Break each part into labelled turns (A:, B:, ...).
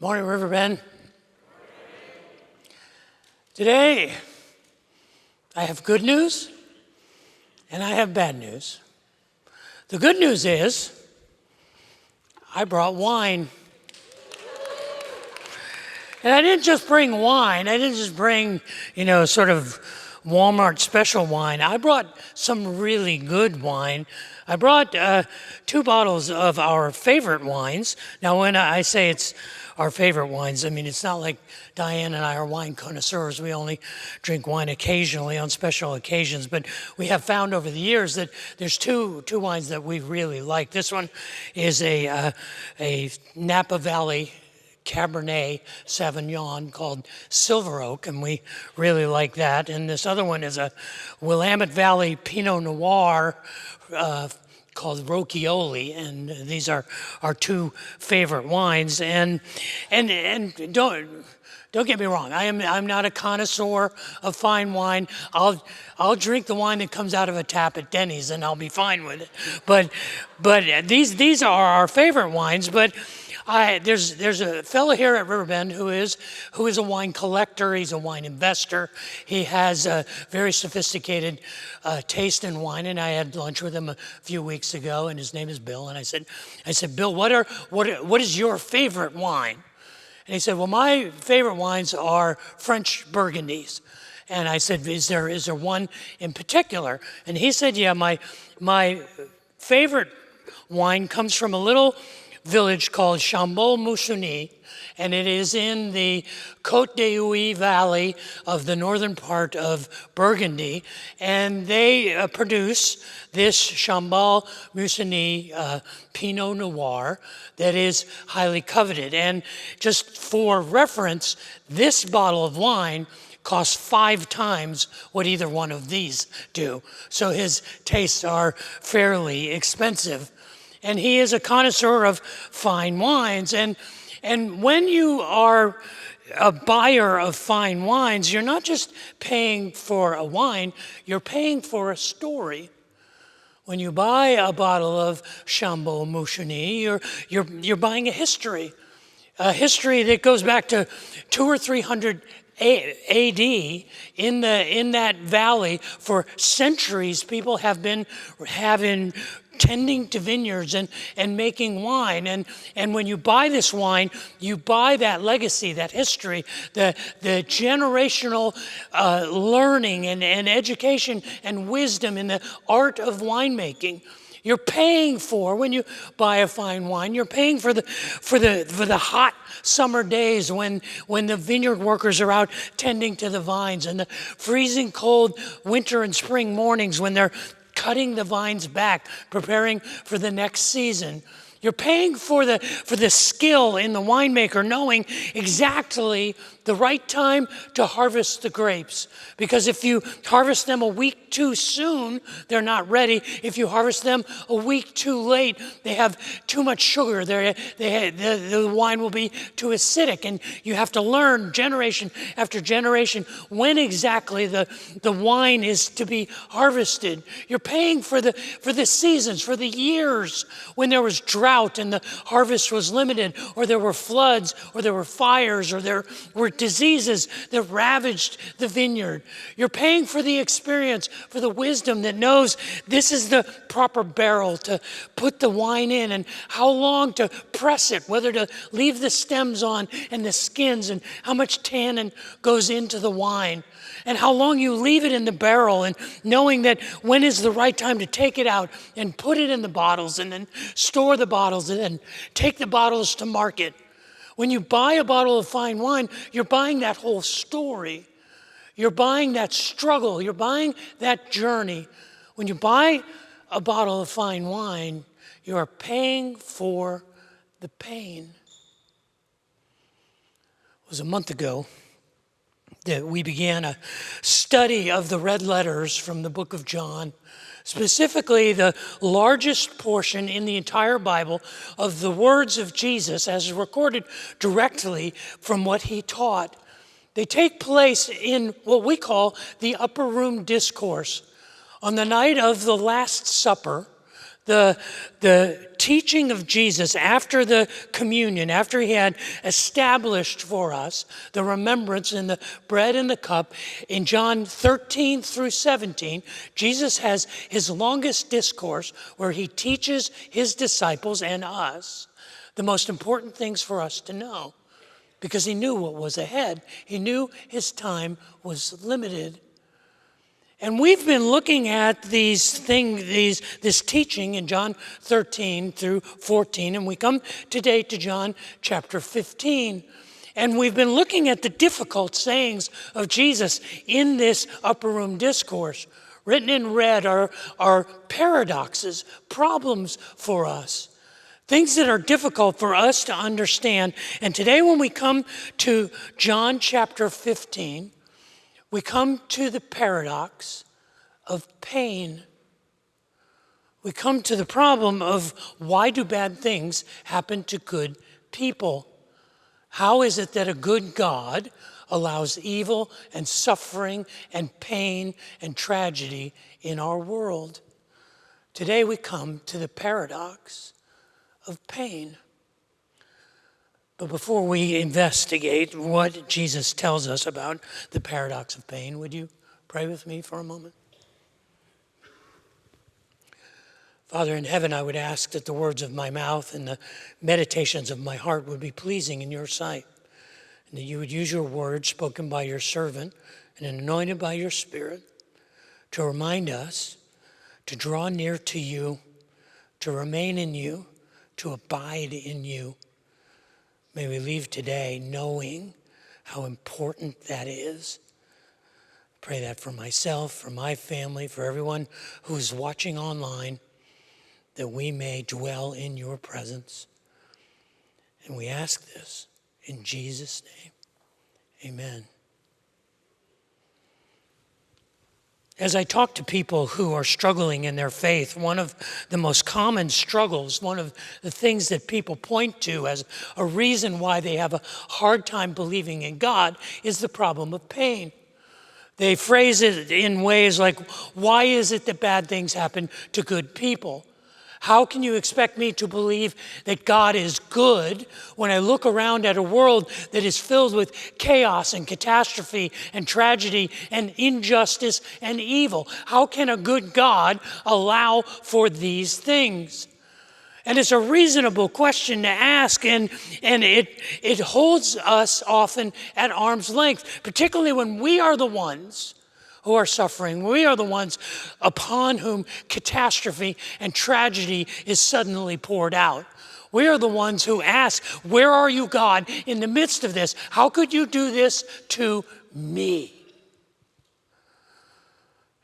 A: Morning, Riverbend. Today, I have good news and I have bad news. The good news is I brought wine. And I didn't just bring wine. I didn't just bring, sort of Walmart special wine. I brought some really good wine. I brought 2 bottles of our favorite wines. Now, when I say it's our favorite wines, I mean, it's not like Diane and I are wine connoisseurs. We only drink wine occasionally on special occasions. But we have found over the years that there's two wines that we really like. This one is a Napa Valley Cabernet Sauvignon called Silver Oak, and we really like that. And this other one is a Willamette Valley Pinot Noir called Rocchioli, and these are our 2 favorite wines. And don't get me wrong, I'm not a connoisseur of fine wine. I'll drink the wine that comes out of a tap at Denny's, and I'll be fine with it. But these are our favorite wines. But there's a fellow here at Riverbend who is a wine collector. He's a wine investor. He has a very sophisticated taste in wine, and I had lunch with him a few weeks ago, and his name is Bill. And I said, Bill, what is your favorite wine? And he said, well, my favorite wines are French Burgundies. And I said, is there one in particular? And he said, yeah, my favorite wine comes from a little village called Chambol-Moussigny, and it is in the Côte d'Huy Valley of the northern part of Burgundy, and they produce this Chambol-Moussigny Pinot Noir that is highly coveted. And just for reference, this bottle of wine costs 5 times what either one of these do. So his tastes are fairly expensive. And he is a connoisseur of fine wines. And when you are a buyer of fine wines, you're not just paying for a wine, you're paying for a story. When you buy a bottle of Chambol-Moussigny, you're buying a history that goes back to 200 or 300 AD. In that valley for centuries, people have been tending to vineyards and making wine. And when you buy this wine, you buy that legacy, that history, the generational learning and education and wisdom in the art of winemaking. You're paying for, when you buy a fine wine, you're paying for the hot summer days when the vineyard workers are out tending to the vines, and the freezing cold winter and spring mornings when they're cutting the vines back, preparing for the next season. You're paying for the skill in the winemaker, knowing exactly the right time to harvest the grapes. Because if you harvest them a week too soon, they're not ready. If you harvest them a week too late, they have too much sugar. The wine will be too acidic. And you have to learn generation after generation when exactly the wine is to be harvested. You're paying for the seasons, for the years when there was drought and the harvest was limited, or there were floods, or there were fires, or there were diseases that ravaged the vineyard. You're paying for the experience, for the wisdom that knows this is the proper barrel to put the wine in, and how long to press it, whether to leave the stems on and the skins, and how much tannin goes into the wine, and how long you leave it in the barrel, and knowing that when is the right time to take it out and put it in the bottles, and then store the bottles, and then take the bottles to market. When you buy a bottle of fine wine, you're buying that whole story. You're buying that struggle. You're buying that journey. When you buy a bottle of fine wine, you are paying for the pain. It was a month ago that we began a study of the red letters from the book of John, specifically the largest portion in the entire Bible of the words of Jesus as recorded directly from what he taught. They take place in what we call the upper room discourse. On the night of the Last Supper, The teaching of Jesus after the communion, after he had established for us the remembrance in the bread and the cup, in John 13 through 17, Jesus has his longest discourse where he teaches his disciples and us the most important things for us to know, because he knew what was ahead. He knew his time was limited. And we've been looking at this teaching in John 13 through 14, and we come today to John chapter 15. And we've been looking at the difficult sayings of Jesus in this upper room discourse. Written in red are paradoxes, problems for us, things that are difficult for us to understand. And today when we come to John chapter 15, we come to the paradox of pain. We come to the problem of why do bad things happen to good people? How is it that a good God allows evil and suffering and pain and tragedy in our world? Today we come to the paradox of pain. But before we investigate what Jesus tells us about the paradox of pain, would you pray with me for a moment? Father in heaven, I would ask that the words of my mouth and the meditations of my heart would be pleasing in your sight, and that you would use your words spoken by your servant and anointed by your Spirit to remind us to draw near to you, to remain in you, to abide in you. May we leave today knowing how important that is. Pray that for myself, for my family, for everyone who is watching online, that we may dwell in your presence. And we ask this in Jesus' name. Amen. As I talk to people who are struggling in their faith, one of the most common struggles, one of the things that people point to as a reason why they have a hard time believing in God is the problem of pain. They phrase it in ways like, why is it that bad things happen to good people? How can you expect me to believe that God is good when I look around at a world that is filled with chaos and catastrophe and tragedy and injustice and evil? How can a good God allow for these things? And it's a reasonable question to ask, and it holds us often at arm's length, particularly when we are the ones who are suffering. We are the ones upon whom catastrophe and tragedy is suddenly poured out. We are the ones who ask, where are you, God, in the midst of this? How could you do this to me?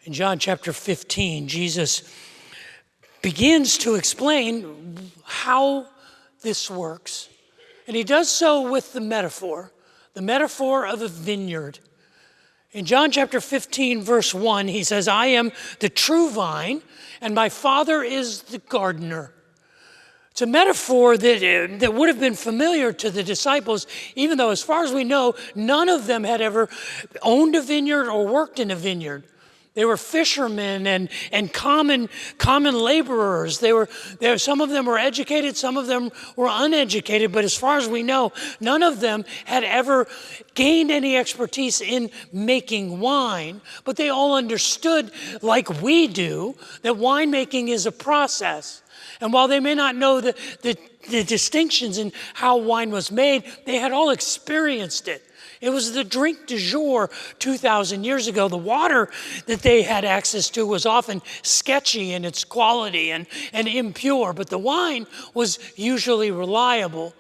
A: In John chapter 15, Jesus begins to explain how this works. And he does so with the metaphor of a vineyard. In John chapter 15, verse 1, he says, I am the true vine, and my Father is the gardener. It's a metaphor that would have been familiar to the disciples, even though, as far as we know, none of them had ever owned a vineyard or worked in a vineyard. They were fishermen and common laborers. Some of them were educated, some of them were uneducated, but as far as we know, none of them had ever gained any expertise in making wine. But they all understood, like we do, that winemaking is a process. And while they may not know the distinctions in how wine was made, they had all experienced it. It was the drink du jour 2,000 years ago. The water that they had access to was often sketchy in its quality and impure, but the wine was usually reliable.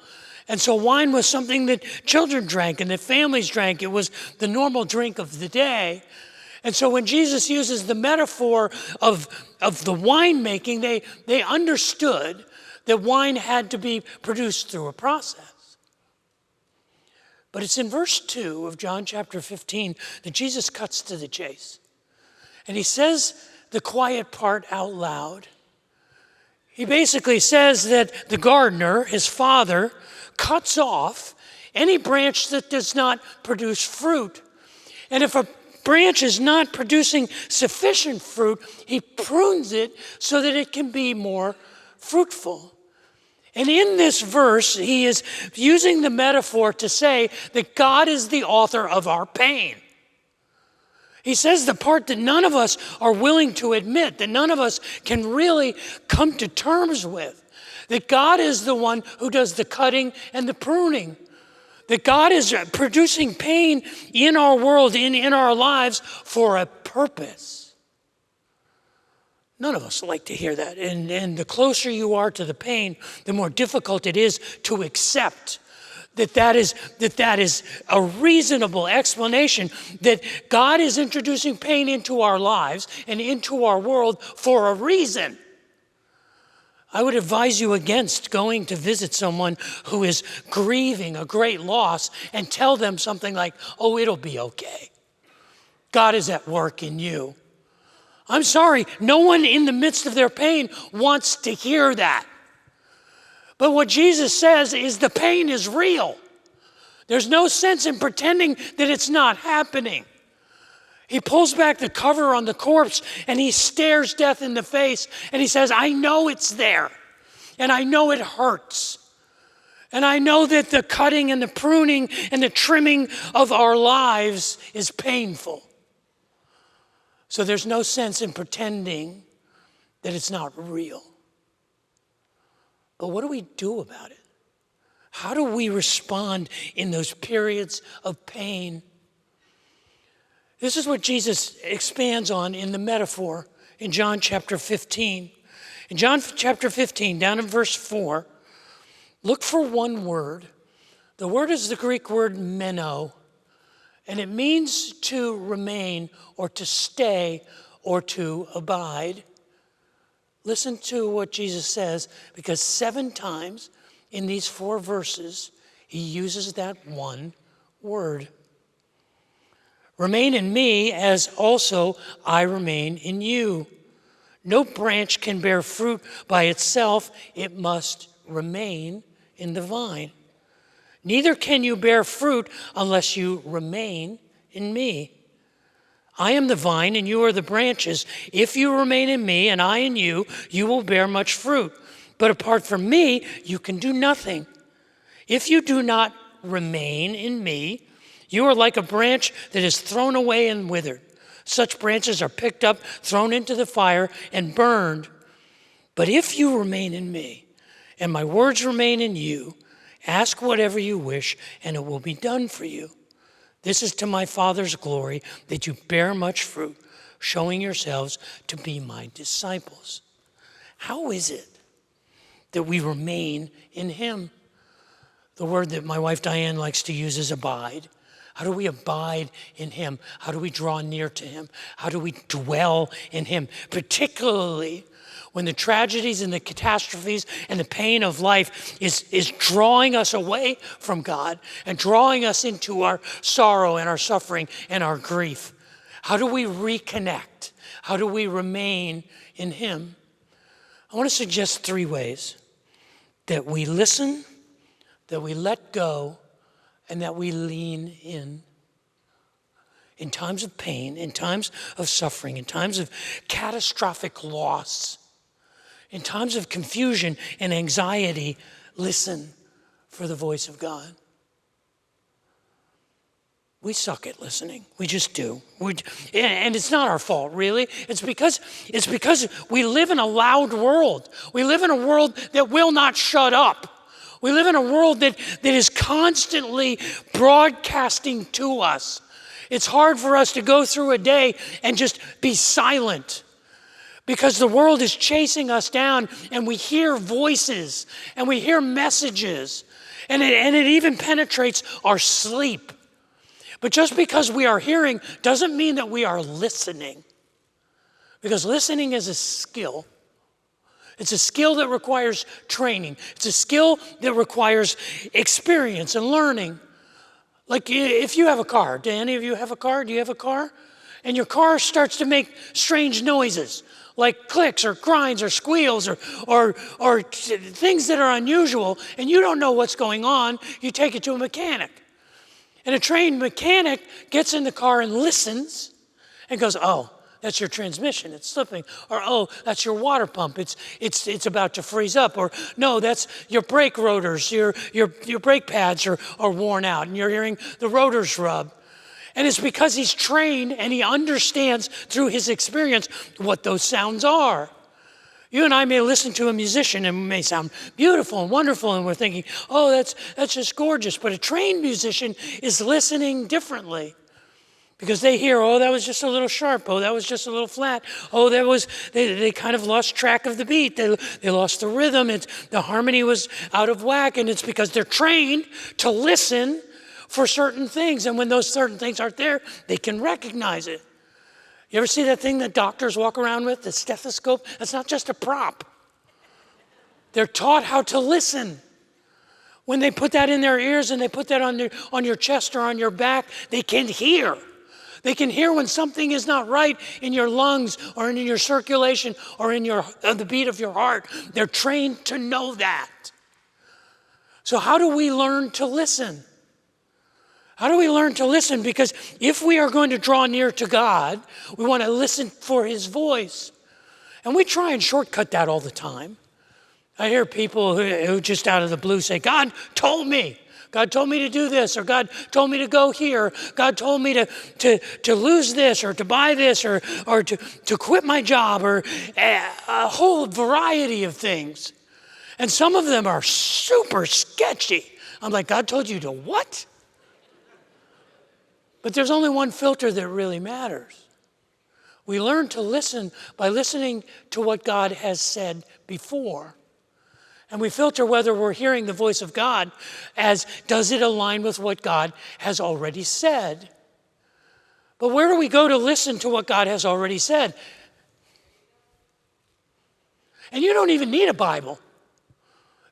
A: And so wine was something that children drank and that families drank. It was the normal drink of the day. And so when Jesus uses the metaphor of the winemaking, they understood that wine had to be produced through a process. But it's in verse 2 of John chapter 15 that Jesus cuts to the chase. And he says the quiet part out loud. He basically says that the gardener, his father, cuts off any branch that does not produce fruit. And if a branch is not producing sufficient fruit, he prunes it so that it can be more fruitful. And in this verse, he is using the metaphor to say that God is the author of our pain. He says the part that none of us are willing to admit, that none of us can really come to terms with, that God is the one who does the cutting and the pruning, that God is producing pain in our world, in our lives for a purpose. None of us like to hear that. And the closer you are to the pain, the more difficult it is to accept that is a reasonable explanation, that God is introducing pain into our lives and into our world for a reason. I would advise you against going to visit someone who is grieving a great loss and tell them something like, oh, it'll be okay. God is at work in you. I'm sorry, no one in the midst of their pain wants to hear that. But what Jesus says is the pain is real. There's no sense in pretending that it's not happening. He pulls back the cover on the corpse and he stares death in the face and he says, I know it's there and I know it hurts. And I know that the cutting and the pruning and the trimming of our lives is painful. So there's no sense in pretending that it's not real. But what do we do about it? How do we respond in those periods of pain? This is what Jesus expands on in the metaphor in John chapter 15. In John chapter 15, down in verse 4, look for one word. The word is the Greek word meno, and it means to remain or to stay or to abide. Listen to what Jesus says, because 7 times in these 4 verses, he uses that one word. Remain in me as also I remain in you. No branch can bear fruit by itself. It must remain in the vine. Neither can you bear fruit unless you remain in me. I am the vine and you are the branches. If you remain in me and I in you, you will bear much fruit. But apart from me, you can do nothing. If you do not remain in me, you are like a branch that is thrown away and withered. Such branches are picked up, thrown into the fire, and burned. But if you remain in me, and my words remain in you, ask whatever you wish, and it will be done for you. This is to my Father's glory, that you bear much fruit, showing yourselves to be my disciples. How is it that we remain in him? The word that my wife Diane likes to use is abide. How do we abide in him? How do we draw near to him? How do we dwell in him? Particularly when the tragedies and the catastrophes and the pain of life is drawing us away from God and drawing us into our sorrow and our suffering and our grief. How do we reconnect? How do we remain in him? I want to suggest 3 ways: that we listen, that we let go, and that we lean in. In times of pain, in times of suffering, in times of catastrophic loss, in times of confusion and anxiety, listen for the voice of God. We suck at listening. We just do. And it's not our fault, really. It's because we live in a loud world. We live in a world that will not shut up. We live in a world that is constantly broadcasting to us. It's hard for us to go through a day and just be silent, because the world is chasing us down, and we hear voices and we hear messages, and it even penetrates our sleep. But just because we are hearing doesn't mean that we are listening, because listening is a skill. It's a skill that requires training. It's a skill that requires experience and learning. Like if you have a car, do any of you have a car? Do you have a car? And your car starts to make strange noises, like clicks or grinds or squeals or things that are unusual, and you don't know what's going on. You take it to a mechanic. And a trained mechanic gets in the car and listens and goes, oh, that's your transmission, it's slipping. Or, oh, that's your water pump, it's about to freeze up. Or, no, that's your brake rotors, your brake pads are worn out, and you're hearing the rotors rub. And it's because he's trained and he understands through his experience what those sounds are. You and I may listen to a musician and it may sound beautiful and wonderful, and we're thinking, oh, that's just gorgeous. But a trained musician is listening differently. Because they hear, oh, that was just a little sharp. Oh, that was just a little flat. Oh, they kind of lost track of the beat. They lost the rhythm. The harmony was out of whack. And it's because they're trained to listen for certain things. And when those certain things aren't there, they can recognize it. You ever see that thing that doctors walk around with, the stethoscope? That's not just a prop. They're taught how to listen. When they put that in their ears and they put that on your chest or on your back, they can hear. They can hear when something is not right in your lungs or in your circulation or in the beat of your heart. They're trained to know that. So how do we learn to listen? How do we learn to listen? Because if we are going to draw near to God, we want to listen for his voice. And we try and shortcut that all the time. I hear people who just out of the blue say, God told me. God told me to do this, or God told me to go here. God told me to lose this, or to buy this, or to quit my job, or a whole variety of things. And some of them are super sketchy. I'm like, God told you to what? But there's only one filter that really matters. We learn to listen by listening to what God has said before. And we filter whether we're hearing the voice of God as, does it align with what God has already said? But where do we go to listen to what God has already said? And you don't even need a Bible.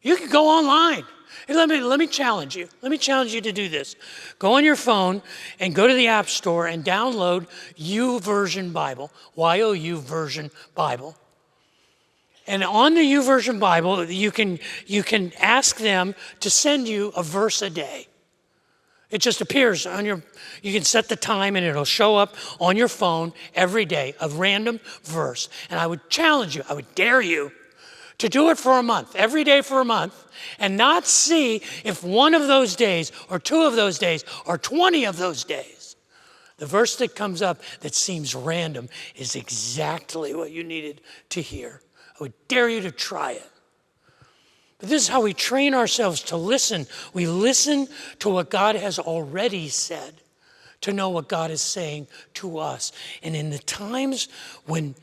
A: You can go online. Hey, let me challenge you. Let me challenge you to do this. Go on your phone and go to the App Store and download YouVersion Bible, Y-O-U Version Bible. And on the YouVersion Bible, you can ask them to send you a verse a day. It just appears on you can set the time and it'll show up on your phone every day, a random verse. And I would challenge you, I would dare you to do it for a month, every day for a month, and not see if one of those days or two of those days or 20 of those days, the verse that comes up that seems random is exactly what you needed to hear. I would dare you to try it. But this is how we train ourselves to listen. We listen to what God has already said, to know what God is saying to us. And in the times when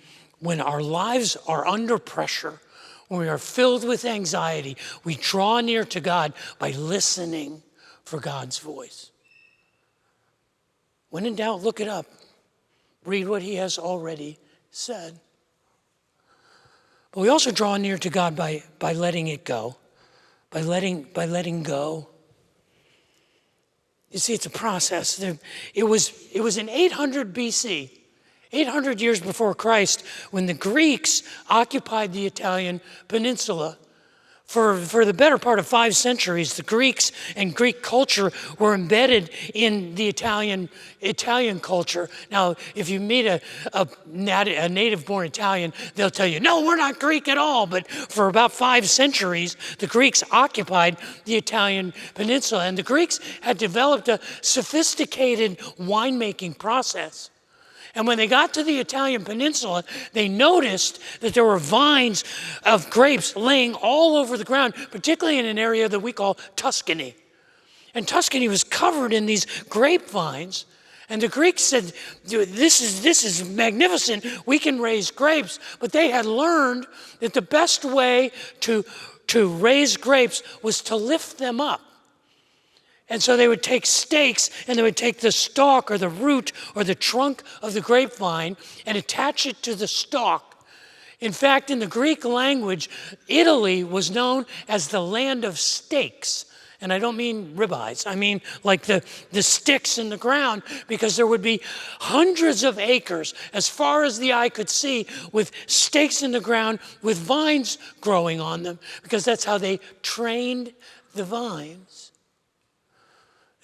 A: our lives are under pressure, when we are filled with anxiety, we draw near to God by listening for God's voice. When in doubt, look it up. Read what he has already said. But we also draw near to God by letting it go, by letting go. You see, it's a process. It was in 800 BC, 800 years before Christ, when the Greeks occupied the Italian peninsula. For the better part of 5 centuries, the Greeks and Greek culture were embedded in the Italian culture. Now, if you meet a native-born Italian, they'll tell you, no, we're not Greek at all. But for about 5 centuries, the Greeks occupied the Italian peninsula. And the Greeks had developed a sophisticated winemaking process. And when they got to the Italian peninsula, they noticed that there were vines of grapes laying all over the ground, particularly in an area that we call Tuscany. And Tuscany was covered in these grapevines. And the Greeks said, this is magnificent. We can raise grapes. But they had learned that the best way to raise grapes was to lift them up. And so they would take stakes and they would take the stalk or the root or the trunk of the grapevine and attach it to the stalk. In fact, in the Greek language, Italy was known as the land of stakes. And I don't mean ribeyes. I mean like the sticks in the ground, because there would be hundreds of acres as far as the eye could see with stakes in the ground with vines growing on them, because that's how they trained the vines.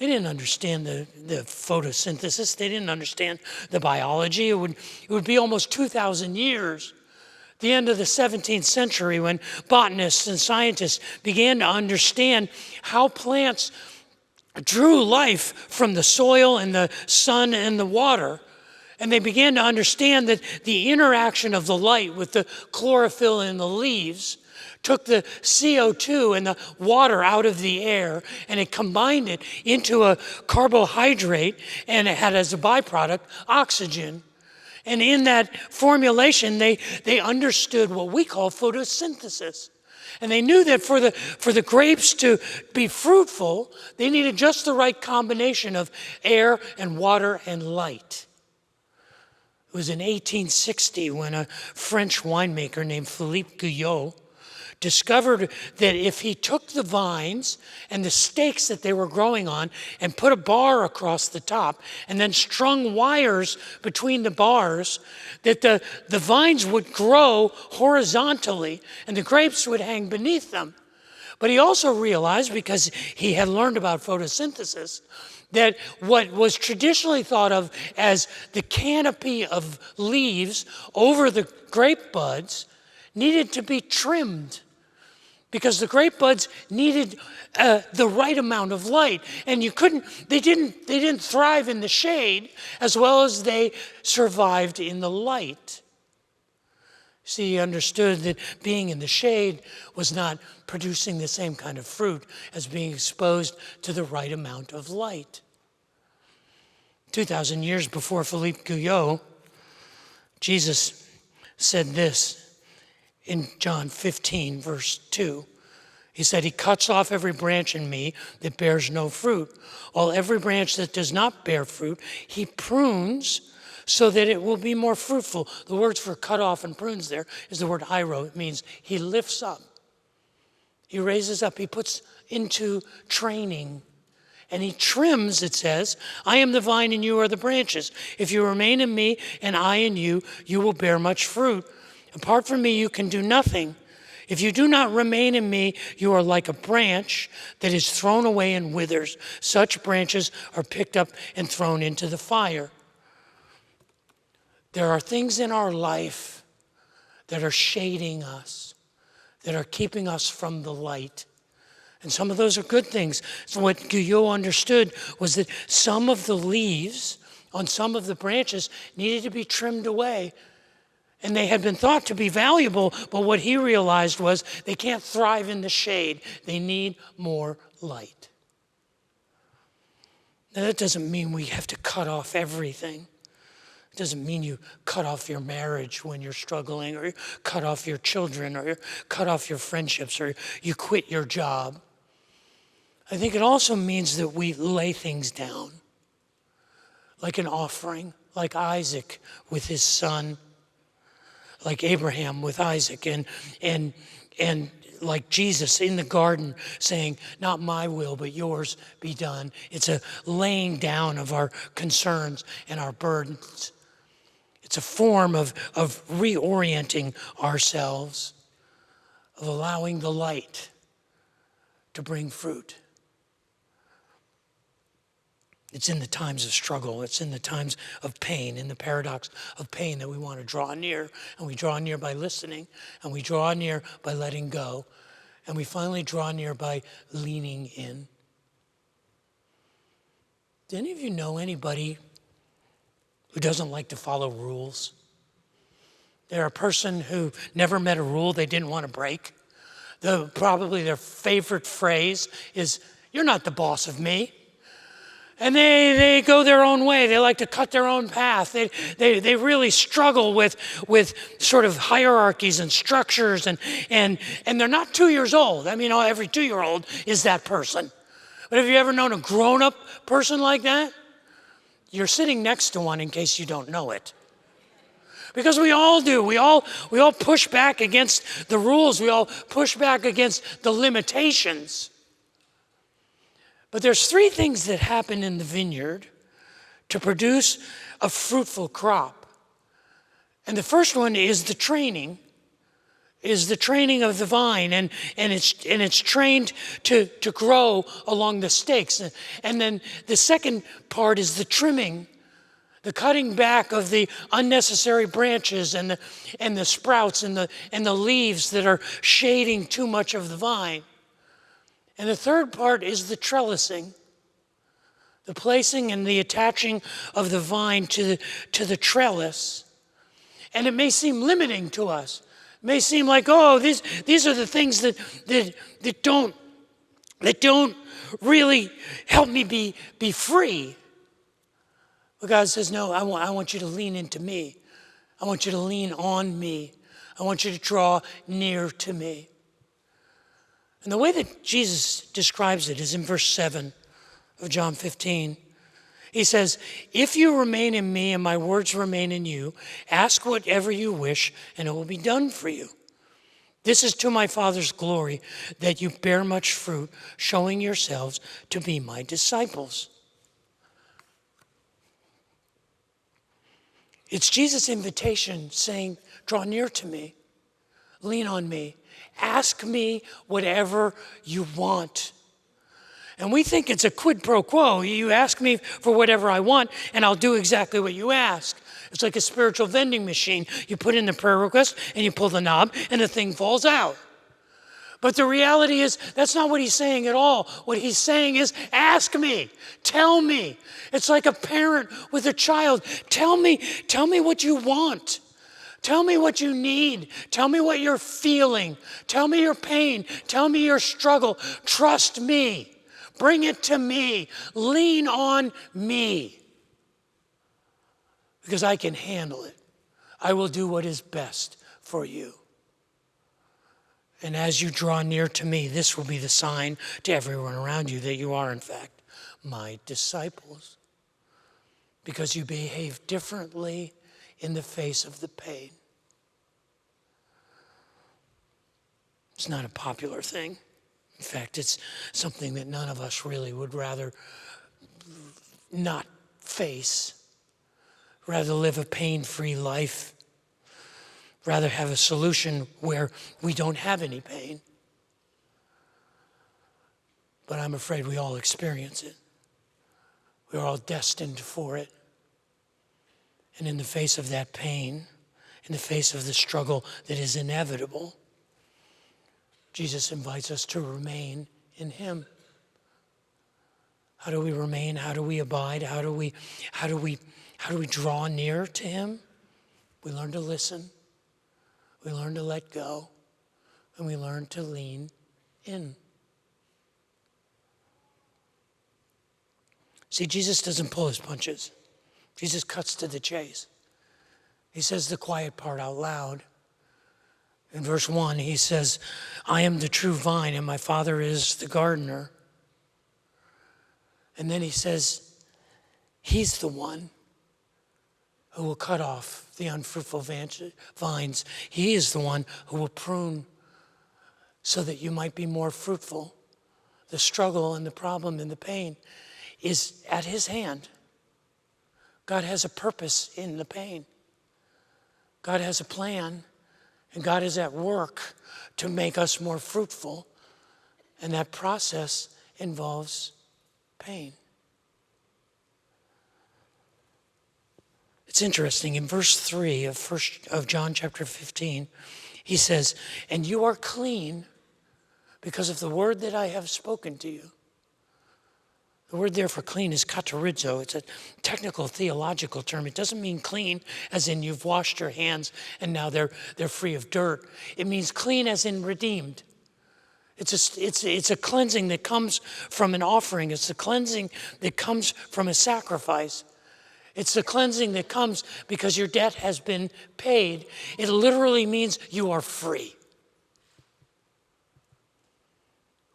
A: They didn't understand the photosynthesis. They didn't understand the biology. It would be almost 2,000 years, the end of the 17th century, when botanists and scientists began to understand how plants drew life from the soil and the sun and the water. And they began to understand that the interaction of the light with the chlorophyll in the leaves took the CO2 and the water out of the air, and it combined it into a carbohydrate, and it had as a byproduct oxygen. And in that formulation, they understood what we call photosynthesis. And they knew that for the grapes to be fruitful, they needed just the right combination of air and water and light. It was in 1860 when a French winemaker named Philippe Guyot discovered that if he took the vines and the stakes that they were growing on and put a bar across the top and then strung wires between the bars, that the vines would grow horizontally and the grapes would hang beneath them. But he also realized, because he had learned about photosynthesis, that what was traditionally thought of as the canopy of leaves over the grape buds needed to be trimmed, because the grape buds needed the right amount of light, and they didn't thrive in the shade as well as they survived in the light. See, he understood that being in the shade was not producing the same kind of fruit as being exposed to the right amount of light. 2,000 years before Philippe Guyot, Jesus said this in John 15, verse 2. He said, "He cuts off every branch in me that bears no fruit, while every branch that does not bear fruit, he prunes so that it will be more fruitful." The words for cut off and prunes there is the word hyro. It means he lifts up. He raises up. He puts into training. And he trims, it says, "I am the vine and you are the branches. If you remain in me and I in you, you will bear much fruit. Apart from me, you can do nothing. If you do not remain in me, you are like a branch that is thrown away and withers. Such branches are picked up and thrown into the fire." There are things in our life that are shading us, that are keeping us from the light. And some of those are good things. So what Guyot understood was that some of the leaves on some of the branches needed to be trimmed away. And they had been thought to be valuable, but what he realized was they can't thrive in the shade. They need more light. Now, that doesn't mean we have to cut off everything. It doesn't mean you cut off your marriage when you're struggling, or you cut off your children, or you cut off your friendships, or you quit your job. I think it also means that we lay things down, like an offering, like Isaac with his son, like Abraham with Isaac, and like Jesus in the garden saying, "Not my will, but yours be done." It's a laying down of our concerns and our burdens. It's a form of reorienting ourselves, of allowing the light to bring fruit. It's in the times of struggle. It's in the times of pain, in the paradox of pain, that we want to draw near. And we draw near by listening. And we draw near by letting go. And we finally draw near by leaning in. Do any of you know anybody who doesn't like to follow rules? They're a person who never met a rule they didn't want to break. Probably their favorite phrase is, "You're not the boss of me." And they go their own way. They like to cut their own path. They really struggle with sort of hierarchies and structures, and they're not 2 years old. I mean, every 2-year-old is that person. But have you ever known a grown-up person like that? You're sitting next to one in case you don't know it. Because we all do. We all push back against the rules. We all push back against the limitations. But there's 3 things that happen in the vineyard to produce a fruitful crop. And the first one is the training, is the training of the vine, and it's trained to grow along the stakes. And then the second part is the trimming, the cutting back of the unnecessary branches and the sprouts and the leaves that are shading too much of the vine. And the third part is the trellising, the placing and the attaching of the vine to the trellis. And it may seem limiting to us. It may seem like, oh, these are the things that don't really help me be free. But God says, no, I want you to lean into me. I want you to lean on me. I want you to draw near to me. And the way that Jesus describes it is in verse 7 of John 15. He says, if you remain in me and my words remain in you, ask whatever you wish and it will be done for you. This is to my Father's glory that you bear much fruit, showing yourselves to be my disciples. It's Jesus' invitation saying, draw near to me, lean on me, ask me whatever you want. And we think it's a quid pro quo. You ask me for whatever I want, and I'll do exactly what you ask. It's like a spiritual vending machine. You put in the prayer request, and you pull the knob, and the thing falls out. But the reality is, that's not what he's saying at all. What he's saying is, ask me, tell me. It's like a parent with a child. Tell me what you want. Tell me what you need. Tell me what you're feeling. Tell me your pain. Tell me your struggle. Trust me. Bring it to me. Lean on me. Because I can handle it. I will do what is best for you. And as you draw near to me, this will be the sign to everyone around you that you are, in fact, my disciples. Because you behave differently in the face of the pain. It's not a popular thing. In fact, it's something that none of us really would rather not face, rather live a pain-free life, rather have a solution where we don't have any pain. But I'm afraid we all experience it. We're all destined for it. And in the face of that pain, in the face of the struggle that is inevitable, Jesus invites us to remain in him. How do we remain? How do we abide? How do we draw near to him? We learn to listen. We learn to let go. And we learn to lean in. See, Jesus doesn't pull his punches. Jesus cuts to the chase. He says the quiet part out loud. In verse 1, he says, I am the true vine and my Father is the gardener. And then he says, he's the one who will cut off the unfruitful vines. He is the one who will prune so that you might be more fruitful. The struggle and the problem and the pain is at his hand. God has a purpose in the pain. God has a plan, and God is at work to make us more fruitful, and that process involves pain. It's interesting, in verse 3 of John chapter 15, he says, and you are clean because of the word that I have spoken to you. The word there for clean is katerizo. It's a technical theological term. It doesn't mean clean as in you've washed your hands and now they're free of dirt. It means clean as in redeemed. It's a cleansing that comes from an offering. It's a cleansing that comes from a sacrifice. It's the cleansing that comes because your debt has been paid. It literally means you are free.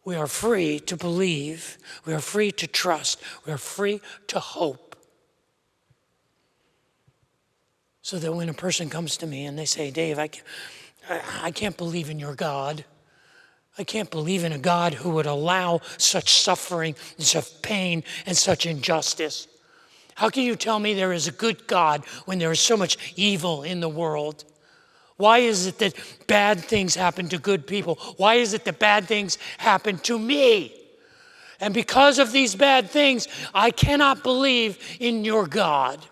A: We are free to believe. We are free to trust. We are free to hope. So that when a person comes to me and they say, Dave, I can't believe in your God. I can't believe in a God who would allow such suffering and such pain and such injustice. How can you tell me there is a good God when there is so much evil in the world? Why is it that bad things happen to good people? Why is it that bad things happen to me? And because of these bad things, I cannot believe in your God.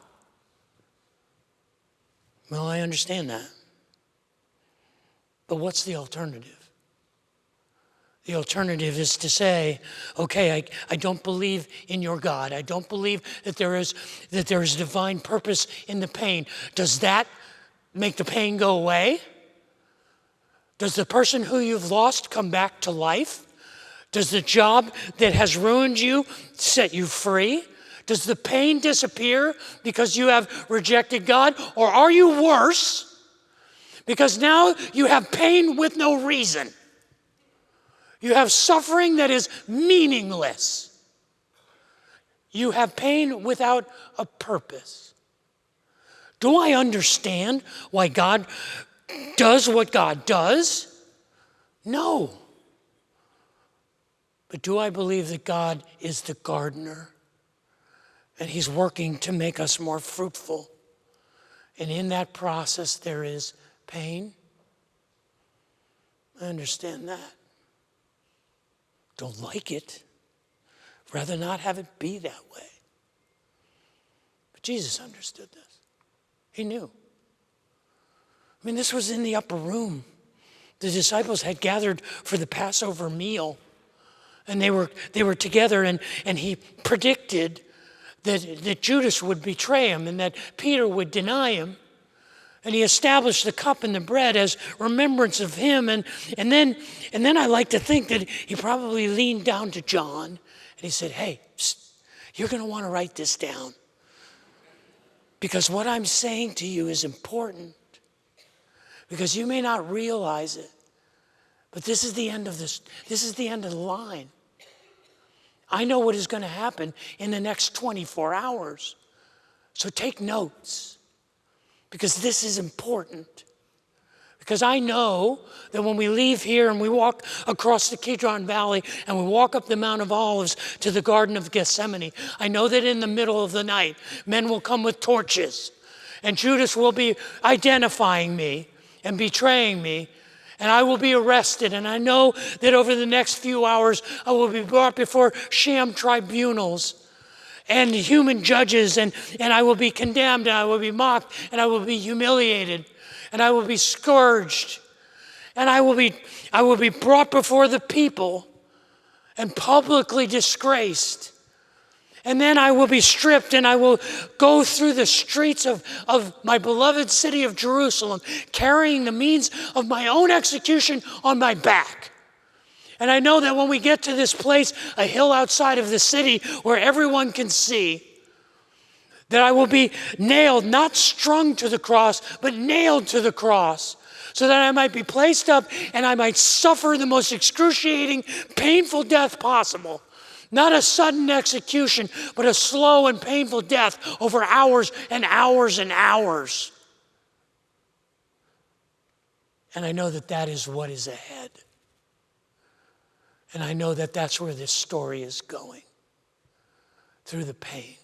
A: Well, I understand that. But what's the alternative? The alternative is to say, okay, I don't believe in your God. I don't believe that there is divine purpose in the pain. Does that make the pain go away? Does the person who you've lost come back to life? Does the job that has ruined you set you free? Does the pain disappear because you have rejected God? Or are you worse because now you have pain with no reason? You have suffering that is meaningless. You have pain without a purpose. Do I understand why God does what God does? No. But do I believe that God is the gardener and he's working to make us more fruitful? And in that process there is pain? I understand that. Don't like it. Rather not have it be that way. But Jesus understood this. He knew. I mean, this was in the upper room. The disciples had gathered for the Passover meal. And they were together, and he predicted that Judas would betray him and that Peter would deny him. And he established the cup and the bread as remembrance of him. And then I like to think that he probably leaned down to John and he said, hey, you're going to want to write this down. Because what I'm saying to you is important. Because you may not realize it. But this is the end of this. This is the end of the line. I know what is going to happen in the next 24 hours. So take notes. Because this is important. Because I know that when we leave here and we walk across the Kidron Valley and we walk up the Mount of Olives to the Garden of Gethsemane, I know that in the middle of the night, men will come with torches and Judas will be identifying me and betraying me, and I will be arrested. And I know that over the next few hours, I will be brought before sham tribunals and human judges, and I will be condemned, and I will be mocked, and I will be humiliated, and I will be scourged, and I will be brought before the people and publicly disgraced. And then I will be stripped, and I will go through the streets of my beloved city of Jerusalem, carrying the means of my own execution on my back. And I know that when we get to this place, a hill outside of the city where everyone can see, that I will be nailed, not strung to the cross, but nailed to the cross, so that I might be placed up and I might suffer the most excruciating, painful death possible. Not a sudden execution, but a slow and painful death over hours and hours and hours. And I know that that is what is ahead. And I know that that's where this story is going, through the pain.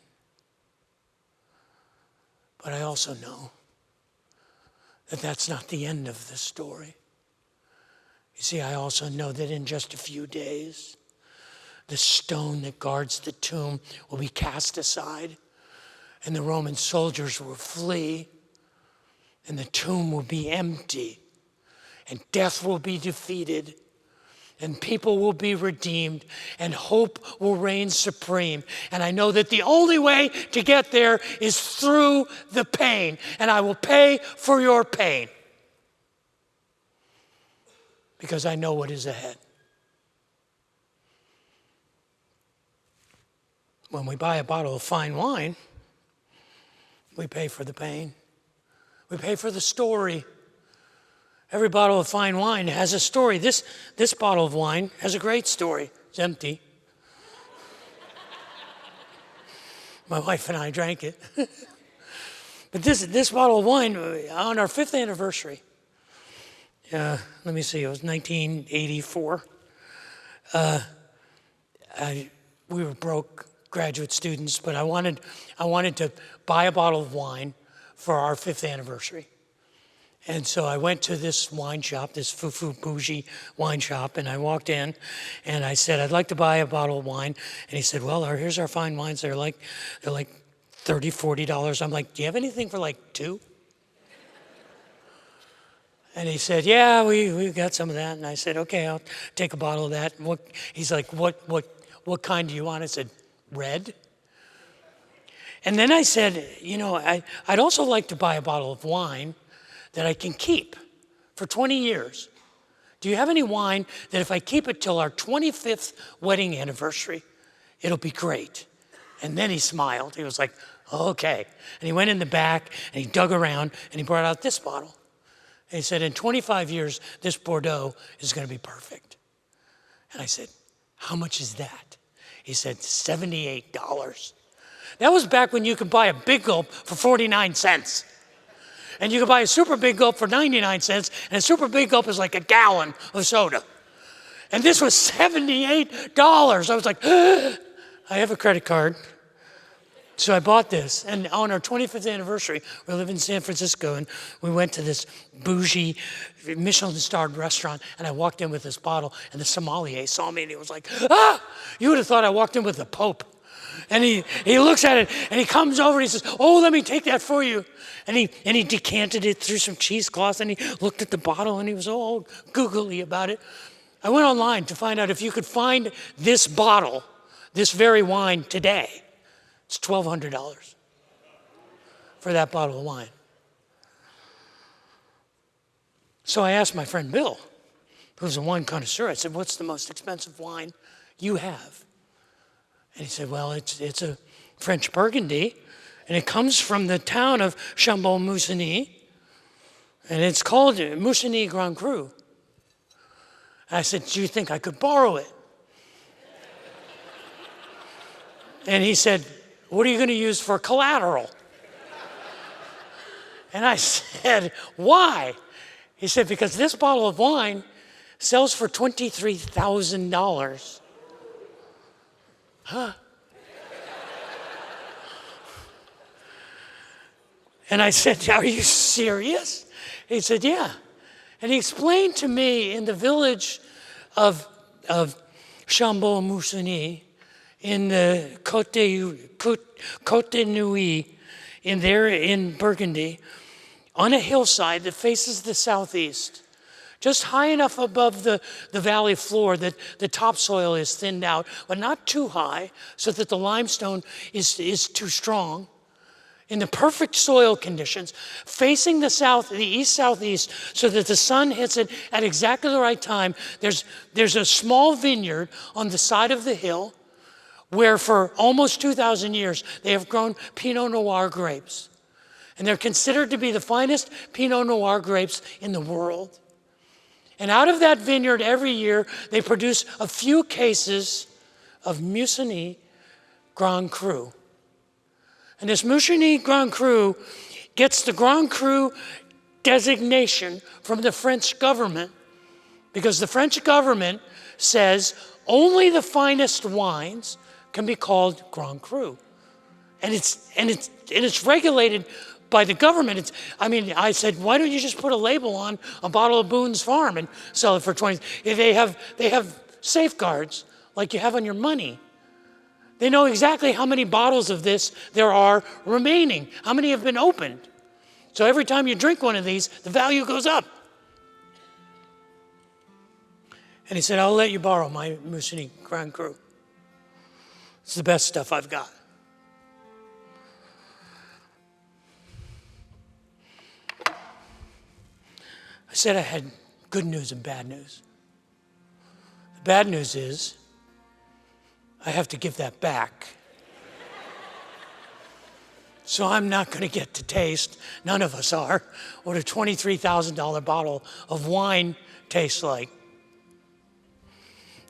A: But I also know that that's not the end of the story. You see, I also know that in just a few days, the stone that guards the tomb will be cast aside, and the Roman soldiers will flee, and the tomb will be empty, and death will be defeated, and people will be redeemed, and hope will reign supreme. And I know that the only way to get there is through the pain, and I will pay for your pain because I know what is ahead. When we buy a bottle of fine wine, we pay for the pain. We pay for the story. Every bottle of fine wine has a story. This bottle of wine has a great story. It's empty. My wife and I drank it. But this bottle of wine, on our 5th anniversary, let me see, it was 1984. We were broke graduate students, but I wanted to buy a bottle of wine for our 5th anniversary. And so I went to this wine shop, this foo-foo bougie wine shop, and I walked in and I said, I'd like to buy a bottle of wine. And he said, well, here's our fine wines. They're like $30, $40. I'm like, do you have anything for like $2? And he said, yeah, we've got some of that. And I said, okay, I'll take a bottle of that. He's like, what kind do you want? I said, red. And then I said, I'd also like to buy a bottle of wine that I can keep for 20 years. Do you have any wine that if I keep it till our 25th wedding anniversary, it'll be great? And then he smiled. He was like, okay. And he went in the back and he dug around and he brought out this bottle. And he said, in 25 years, this Bordeaux is going to be perfect. And I said, how much is that? He said, $78. That was back when you could buy a Big Gulp for 49 cents. And you could buy a Super Big Gulp for 99 cents, and a Super Big Gulp is like a gallon of soda. And this was $78. I was like, I have a credit card. So I bought this, and on our 25th anniversary, we live in San Francisco, and we went to this bougie Michelin-starred restaurant, and I walked in with this bottle, and the sommelier saw me, and he was like, you would have thought I walked in with the Pope. And he looks at it, and he comes over, and he says, oh, let me take that for you. And he decanted it through some cheesecloth, and he looked at the bottle, and he was all googly about it. I went online to find out if you could find this bottle, this very wine today. It's $1,200 for that bottle of wine. So I asked my friend Bill, who's a wine connoisseur, I said, what's the most expensive wine you have? And he said, well, it's a French Burgundy, and it comes from the town of Chambon-Musigny, and it's called Musigny Grand Cru. And I said, do you think I could borrow it? And he said, what are you going to use for collateral? And I said, why? He said, because this bottle of wine sells for $23,000. Huh? And I said, are you serious? He said, yeah. And he explained to me in the village of Chambon-Musigny, in the Côte de Nuit, in Burgundy, on a hillside that faces the southeast, just high enough above the valley floor that the topsoil is thinned out, but not too high so that the limestone is too strong. In the perfect soil conditions, facing the east-southeast, so that the sun hits it at exactly the right time. There's a small vineyard on the side of the hill where for almost 2,000 years they have grown Pinot Noir grapes. And they're considered to be the finest Pinot Noir grapes in the world. And out of that vineyard every year, they produce a few cases of Musigny Grand Cru. And this Musigny Grand Cru gets the Grand Cru designation from the French government because the French government says only the finest wines can be called Grand Cru. And it's regulated by the government. I said, why don't you just put a label on a bottle of Boone's Farm and sell it for 20? They have safeguards like you have on your money. They know exactly how many bottles of this there are remaining, how many have been opened. So every time you drink one of these, the value goes up. And he said, I'll let you borrow my Musigny Grand Cru. It's the best stuff I've got. I said I had good news and bad news. The bad news is I have to give that back. So I'm not going to get to taste, none of us are, what a $23,000 bottle of wine tastes like.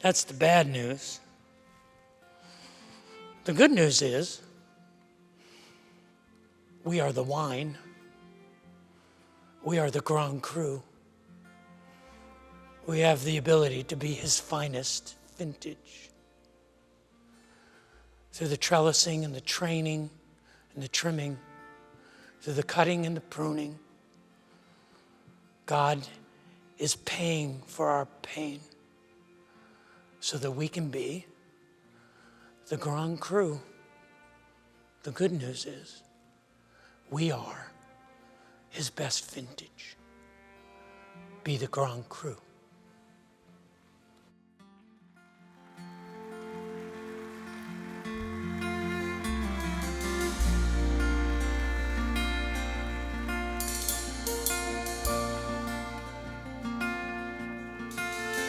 A: That's the bad news. The good news is we are the wine. We are the Grand Cru. We have the ability to be his finest vintage. Through the trellising and the training and the trimming, through the cutting and the pruning, God is paying for our pain so that we can be the Grand Cru. The good news is we are his best vintage. Be the Grand Cru.